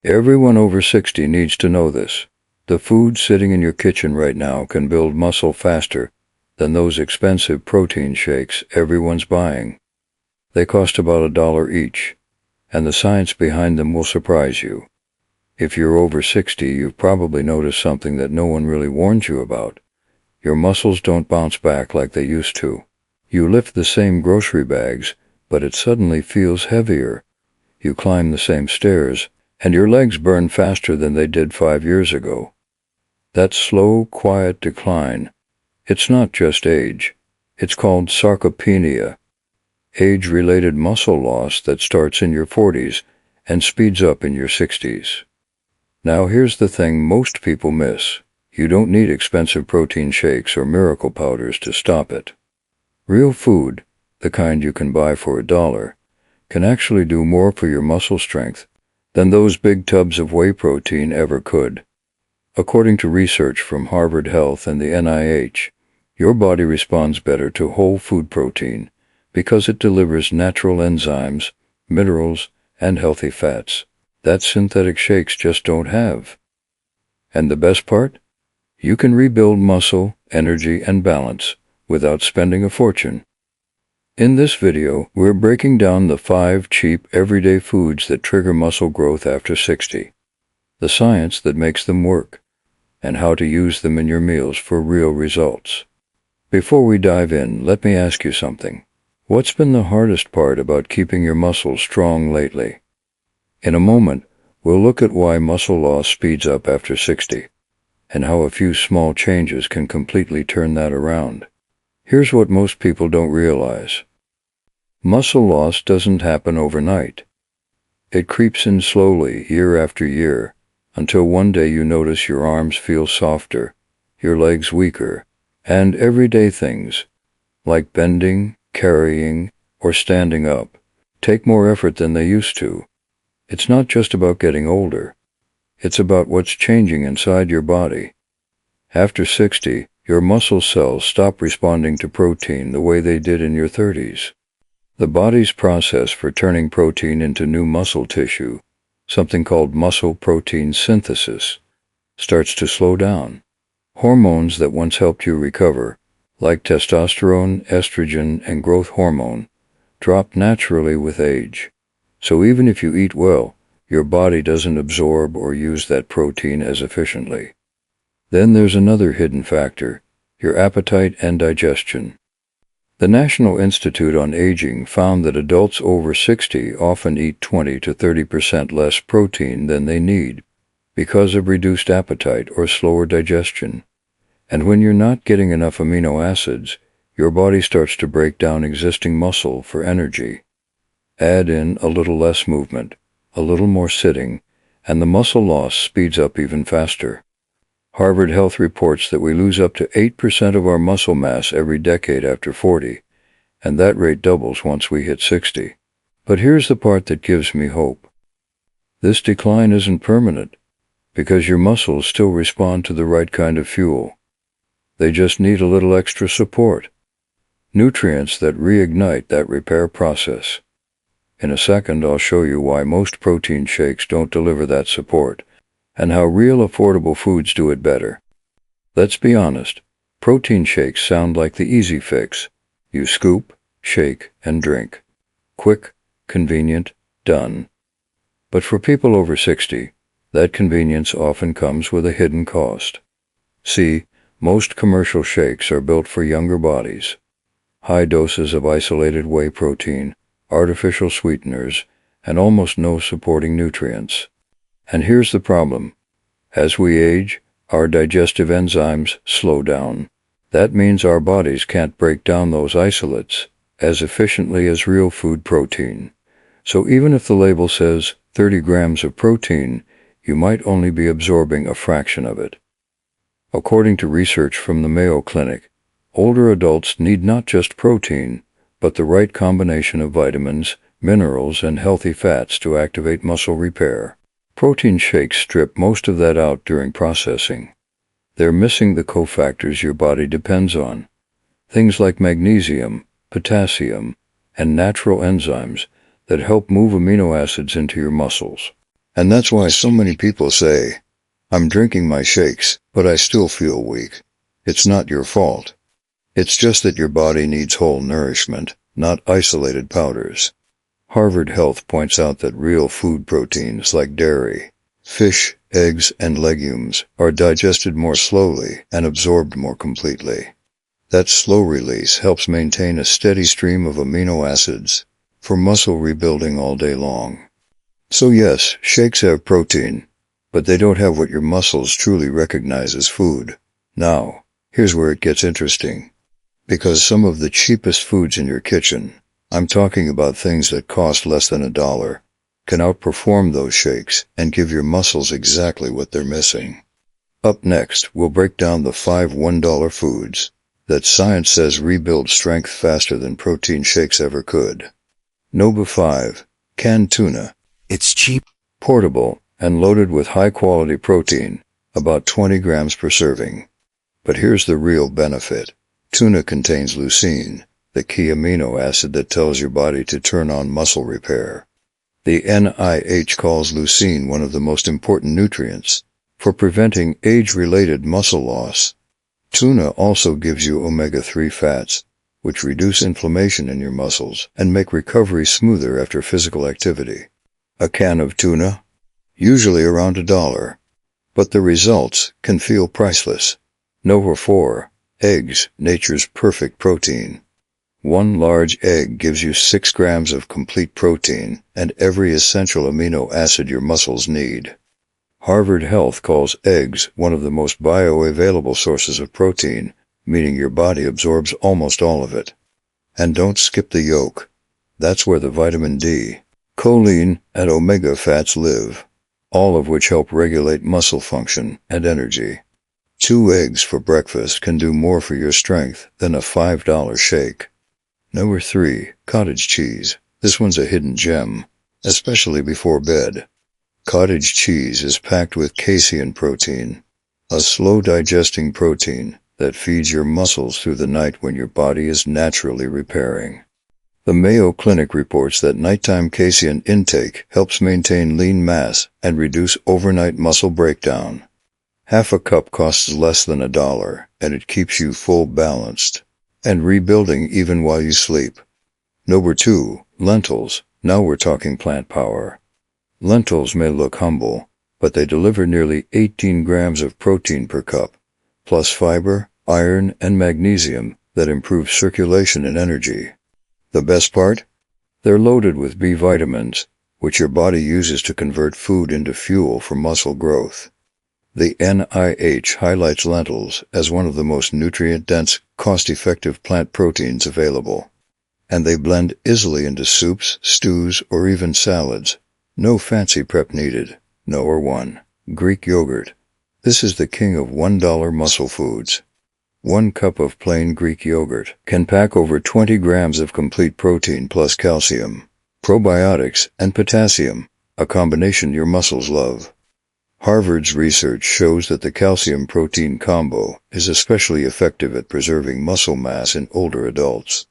Everyone over 60 needs to know this. The food sitting in your kitchen right now can build muscle faster than those expensive protein shakes everyone's buying. They cost about $1 each, and the science behind them will surprise you. If you're over 60, you've probably noticed something that no one really warned you about. Your muscles don't bounce back like they used to. You lift the same grocery bags, but it suddenly feels heavier. You climb the same stairs, and your legs burn faster than they did 5 years ago. That slow, quiet decline, it's not just age. It's called sarcopenia, age-related muscle loss that starts in your 40s and speeds up in your 60s. Now here's the thing most people miss. You don't need expensive protein shakes or miracle powders to stop it. Real food, the kind you can buy for $1, can actually do more for your muscle strength than those big tubs of whey protein ever could. According to research from Harvard Health and the NIH, your body responds better to whole food protein because it delivers natural enzymes, minerals, and healthy fats that synthetic shakes just don't have. And the best part? You can rebuild muscle, energy, and balance without spending a fortune. In this video, we're breaking down the 5 cheap, everyday foods that trigger muscle growth after 60, the science that makes them work, and how to use them in your meals for real results. Before we dive in, let me ask you something. What's been the hardest part about keeping your muscles strong lately? In a moment, we'll look at why muscle loss speeds up after 60, and how a few small changes can completely turn that around. Here's what most people don't realize. Muscle loss doesn't happen overnight. It creeps in slowly, year after year, until one day you notice your arms feel softer, your legs weaker, and everyday things, like bending, carrying, or standing up, take more effort than they used to. It's not just about getting older. It's about what's changing inside your body. After 60, your muscle cells stop responding to protein the way they did in your 30s. The body's process for turning protein into new muscle tissue, something called muscle protein synthesis, starts to slow down. Hormones that once helped you recover, like testosterone, estrogen, and growth hormone, drop naturally with age. So even if you eat well, your body doesn't absorb or use that protein as efficiently. Then there's another hidden factor, your appetite and digestion. The National Institute on Aging found that adults over 60 often eat 20 to 30% less protein than they need because of reduced appetite or slower digestion. And when you're not getting enough amino acids, your body starts to break down existing muscle for energy. Add in a little less movement, a little more sitting, and the muscle loss speeds up even faster. Harvard Health reports that we lose up to 8% of our muscle mass every decade after 40, and that rate doubles once we hit 60. But here's the part that gives me hope. This decline isn't permanent, because your muscles still respond to the right kind of fuel. They just need a little extra support. Nutrients that reignite that repair process. In a second, I'll show you why most protein shakes don't deliver that support, and how real affordable foods do it better. Let's be honest, protein shakes sound like the easy fix. You scoop, shake, and drink. Quick, convenient, done. But for people over 60, that convenience often comes with a hidden cost. See, most commercial shakes are built for younger bodies. High doses of isolated whey protein, artificial sweeteners, and almost no supporting nutrients. And here's the problem. As we age, our digestive enzymes slow down. That means our bodies can't break down those isolates as efficiently as real food protein. So even if the label says 30 grams of protein, you might only be absorbing a fraction of it. According to research from the Mayo Clinic, older adults need not just protein, but the right combination of vitamins, minerals, and healthy fats to activate muscle repair. Protein shakes strip most of that out during processing. They're missing the cofactors your body depends on. Things like magnesium, potassium, and natural enzymes that help move amino acids into your muscles. And that's why so many people say, I'm drinking my shakes, but I still feel weak. It's not your fault. It's just that your body needs whole nourishment, not isolated powders. Harvard Health points out that real food proteins like dairy, fish, eggs, and legumes are digested more slowly and absorbed more completely. That slow release helps maintain a steady stream of amino acids for muscle rebuilding all day long. So yes, shakes have protein, but they don't have what your muscles truly recognize as food. Now, here's where it gets interesting. Because some of the cheapest foods in your kitchen, I'm talking about things that cost less than $1, can outperform those shakes and give your muscles exactly what they're missing. Up next, we'll break down the 5 $1 foods that science says rebuild strength faster than protein shakes ever could. Number 5. Canned tuna. It's cheap, Portable, and loaded with high-quality protein, about 20 grams per serving. But here's the real benefit. Tuna contains leucine, the key amino acid that tells your body to turn on muscle repair. The NIH calls leucine one of the most important nutrients for preventing age-related muscle loss. Tuna also gives you omega-3 fats, which reduce inflammation in your muscles and make recovery smoother after physical activity. A can of tuna? Usually around $1. But the results can feel priceless. Number 4. Eggs, nature's perfect protein. One large egg gives you 6 grams of complete protein and every essential amino acid your muscles need. Harvard Health calls eggs one of the most bioavailable sources of protein, meaning your body absorbs almost all of it. And don't skip the yolk. That's where the vitamin D, choline, and omega fats live, all of which help regulate muscle function and energy. 2 eggs for breakfast can do more for your strength than a $5 shake. Number 3. Cottage cheese. This one's a hidden gem, especially before bed. Cottage cheese is packed with casein protein, a slow-digesting protein that feeds your muscles through the night when your body is naturally repairing. The Mayo Clinic reports that nighttime casein intake helps maintain lean mass and reduce overnight muscle breakdown. Half a cup costs less than $1, and it keeps you full balanced and rebuilding even while you sleep. Number 2. Lentils. Now we're talking plant power. Lentils may look humble, but they deliver nearly 18 grams of protein per cup, plus fiber, iron, and magnesium that improve circulation and energy. The best part? They're loaded with B vitamins, which your body uses to convert food into fuel for muscle growth. The NIH highlights lentils as one of the most nutrient-dense, cost-effective plant proteins available. And they blend easily into soups, stews, or even salads. No fancy prep needed. Number 1. Greek yogurt. This is the king of $1 muscle foods. 1 cup of plain Greek yogurt can pack over 20 grams of complete protein plus calcium, probiotics, and potassium, a combination your muscles love. Harvard's research shows that the calcium-protein combo is especially effective at preserving muscle mass in older adults.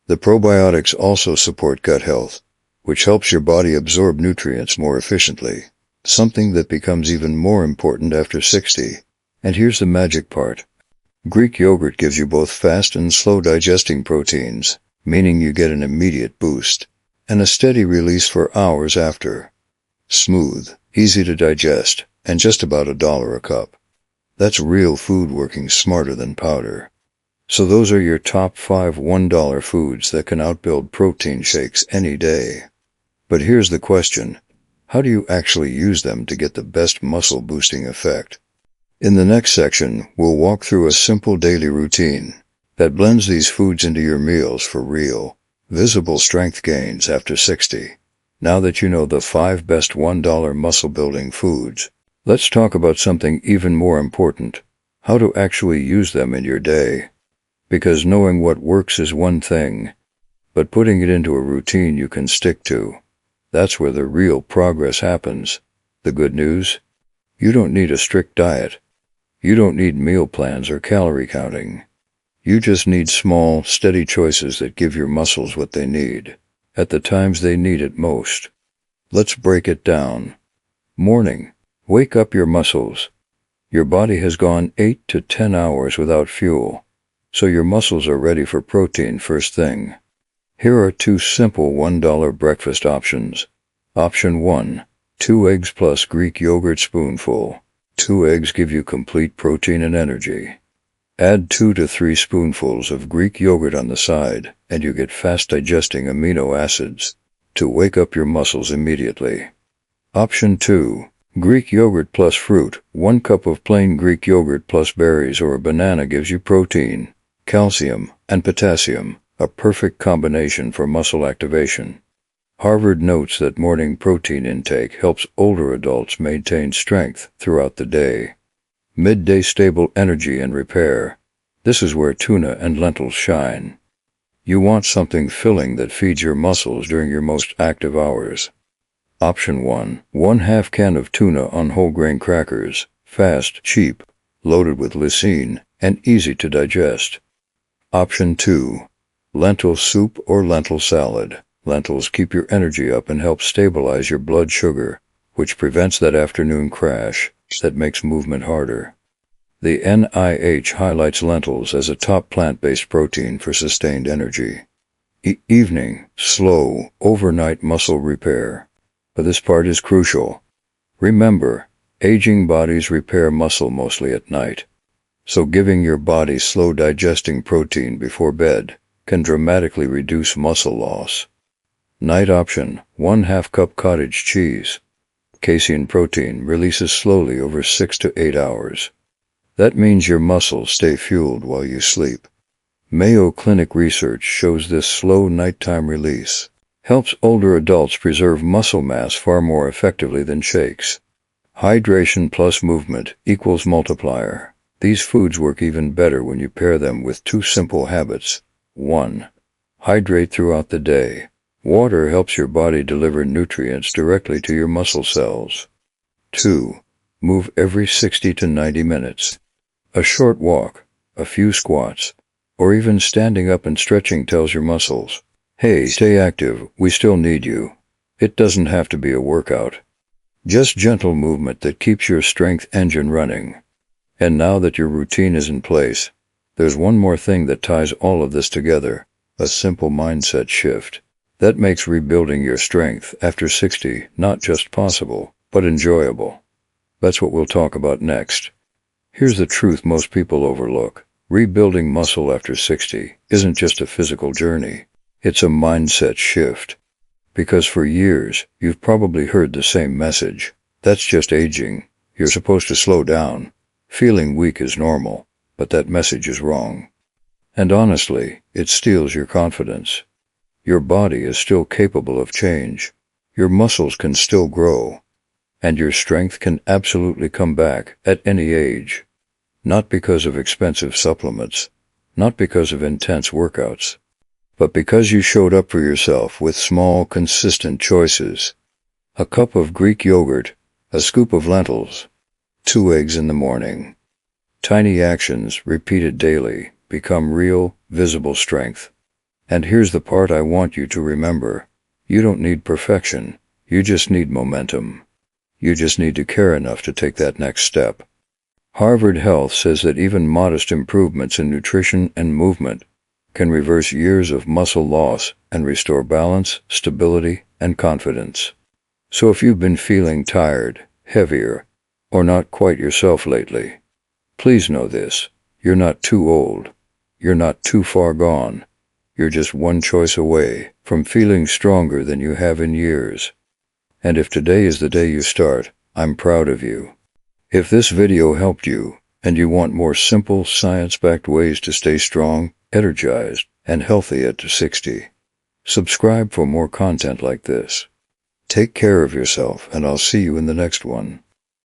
The probiotics also support gut health, which helps your body absorb nutrients more efficiently, something that becomes even more important after 60. And here's the magic part. Greek yogurt gives you both fast and slow digesting proteins, meaning you get an immediate boost, and a steady release for hours after. Smooth, easy to digest, and just about $1 a cup. That's real food working smarter than powder. So those are your top 5 $1 foods that can outbuild protein shakes any day. But here's the question. How do you actually use them to get the best muscle boosting effect? In the next section, we'll walk through a simple daily routine that blends these foods into your meals for real, visible strength gains after 60. Now that you know the 5 best $1 muscle-building foods, let's talk about something even more important, how to actually use them in your day. Because knowing what works is one thing, but putting it into a routine you can stick to, that's where the real progress happens. The good news? You don't need a strict diet. You don't need meal plans or calorie counting. You just need small, steady choices that give your muscles what they need, at the times they need it most. Let's break it down. Morning. Wake up your muscles. Your body has gone 8 to 10 hours without fuel, so your muscles are ready for protein first thing. Here are 2 simple $1 breakfast options. Option 1. 2 eggs plus Greek yogurt spoonful. 2 eggs give you complete protein and energy. Add 2 to 3 spoonfuls of Greek yogurt on the side, and you get fast-digesting amino acids to wake up your muscles immediately. Option 2. Greek yogurt plus fruit. 1 cup of plain Greek yogurt plus berries or a banana gives you protein, calcium, and potassium, a perfect combination for muscle activation. Harvard notes that morning protein intake helps older adults maintain strength throughout the day. Midday stable energy and repair. This is where tuna and lentils shine. You want something filling that feeds your muscles during your most active hours. Option 1. 1/2 can of tuna on whole grain crackers, fast, cheap, loaded with lysine, and easy to digest. Option 2. Lentil soup or lentil salad. Lentils keep your energy up and help stabilize your blood sugar, which prevents that afternoon crash that makes movement harder. The NIH highlights lentils as a top plant-based protein for sustained energy. Evening, slow, overnight muscle repair. But this part is crucial. Remember, aging bodies repair muscle mostly at night. So giving your body slow digesting protein before bed can dramatically reduce muscle loss. Night option, 1/2 cup cottage cheese. Casein protein releases slowly over 6 to 8 hours. That means your muscles stay fueled while you sleep. Mayo Clinic research shows this slow nighttime release helps older adults preserve muscle mass far more effectively than shakes. Hydration plus movement equals multiplier. These foods work even better when you pair them with 2 simple habits. 1. Hydrate throughout the day. Water helps your body deliver nutrients directly to your muscle cells. 2. Move every 60 to 90 minutes. A short walk, a few squats, or even standing up and stretching tells your muscles, hey, stay active, we still need you. It doesn't have to be a workout. Just gentle movement that keeps your strength engine running. And now that your routine is in place, there's one more thing that ties all of this together, a simple mindset shift. That makes rebuilding your strength after 60 not just possible, but enjoyable. That's what we'll talk about next. Here's the truth most people overlook. Rebuilding muscle after 60 isn't just a physical journey. It's a mindset shift. Because for years, you've probably heard the same message. That's just aging. You're supposed to slow down. Feeling weak is normal, but that message is wrong. And honestly, it steals your confidence. Your body is still capable of change. Your muscles can still grow. And your strength can absolutely come back at any age. Not because of expensive supplements, not because of intense workouts, but because you showed up for yourself with small, consistent choices. A cup of Greek yogurt, a scoop of lentils, 2 eggs in the morning. Tiny actions, repeated daily, become real, visible strength. And here's the part I want you to remember. You don't need perfection. You just need momentum. You just need to care enough to take that next step. Harvard Health says that even modest improvements in nutrition and movement can reverse years of muscle loss and restore balance, stability, and confidence. So if you've been feeling tired, heavier, or not quite yourself lately, please know this. You're not too old. You're not too far gone. You're just one choice away from feeling stronger than you have in years. And if today is the day you start, I'm proud of you. If this video helped you, and you want more simple, science-backed ways to stay strong, energized, and healthy at 60, subscribe for more content like this. Take care of yourself, and I'll see you in the next one.